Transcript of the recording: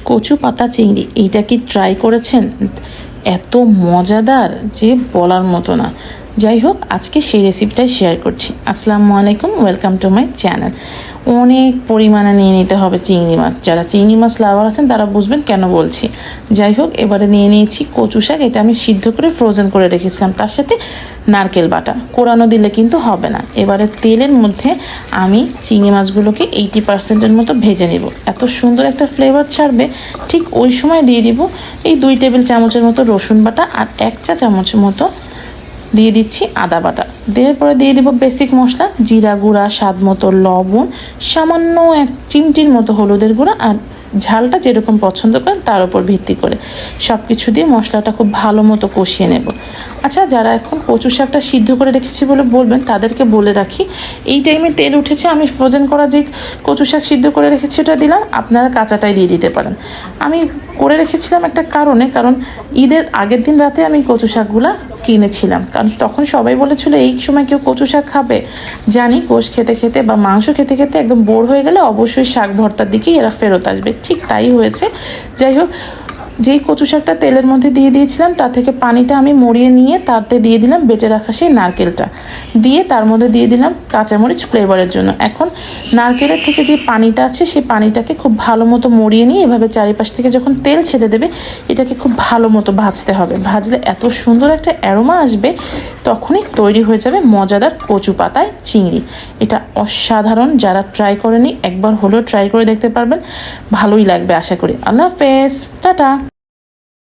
কচু পাতা চিংড়ি এইটা কি ট্রাই করেছেন? এত মজাদার যে বলার মতো না। যাই হোক, আজকে সেই রেসিপিটাই শেয়ার করছি। আসসালামু আলাইকুম, ওয়েলকাম টু মাই চ্যানেল। অনেক পরিমাণে নিয়ে নিতে হবে চিংড়ি মাছ। যারা চিংড়ি মাছ লাভার আছেন তারা বুঝবেন কেন বলছি। যাই হোক, এবারে নিয়ে নিয়েছি কচু শাক। এটা আমি সিদ্ধ করে ফ্রোজেন করে রেখেছিলাম। তার সাথে নারকেল বাটা, কোরানো দিলে কিন্তু হবে না। এবারে তেলের মধ্যে আমি চিংড়ি মাছগুলোকে 80% মতো ভেজে নেব। এত সুন্দর একটা ফ্লেভার ছাড়বে। ঠিক ওই সময় দিয়ে দিব এই 2 টেবিল চামচের মতো রসুন বাটা আর 1 চা চামচের মতো দিয়ে দিচ্ছি আদা বাটা। দেওয়ার পরে দিয়ে দিব বেসিক মশলা, জিরা গুঁড়া, স্বাদ মতো লবণ, সামান্য 1 চিমটির মতো হলুদের গুঁড়া, আর ঝালটা যেরকম পছন্দ করেন তার উপর ভিত্তি করে সব কিছু দিয়ে মশলাটা খুব ভালো মতো কষিয়ে নেব। আচ্ছা, যারা এখন কচু শাকটা সিদ্ধ করে রেখেছি বলে বলবেন, তাদেরকে বলে রাখি, এই টাইমে তেল উঠেছে, আমি ফ্রোজেন করা যে কচু শাক সিদ্ধ করে রেখেছি ওটা দিলাম। আপনারা কাঁচাটাই দিয়ে দিতে পারেন। আমি করে রেখেছিলাম একটা কারণ ঈদের আগের দিন রাতে আমি কচু শাকগুলা কিনেছিলাম, কারণ তখন সবাই বলেছিল এই সময় কেউ কচু শাক খাবে। জানি গোশ খেতে খেতে বা মাংস খেতে খেতে একদম বোর হয়ে গেলে অবশ্যই শাক ভর্তার দিকেই এরা ফেরত আসবে। ঠিক তাই হয়েছে। যাই হোক, যেই কচু শাকটা তেলের মধ্যে দিয়ে দিয়েছিলাম তা থেকে পানিটা আমি মরিয়ে নিয়ে তাতে দিয়ে দিলাম বেটে রাখা সেই নারকেলটা, দিয়ে তার মধ্যে দিয়ে দিলাম কাঁচামরিচ ফ্লেভারের জন্য। এখন নারকেলের থেকে যে পানিটা আছে সেই পানিটাকে খুব ভালো মতো মরিয়ে নিয়ে এভাবে চারিপাশ থেকে যখন তেল ছেড়ে দেবে এটাকে খুব ভালো মতো ভাজতে হবে। ভাজলে এত সুন্দর একটা অ্যারোমা আসবে, তখনই তৈরি হয়ে যাবে মজাদার কচু পাতায় চিংড়ি। এটা অসাধারণ। যারা ট্রাই করেনি একবার হলেও ট্রাই করে দেখতে পারবেন, ভালোই লাগবে আশা করি। আল্লাহ হাফেজ, টাটা।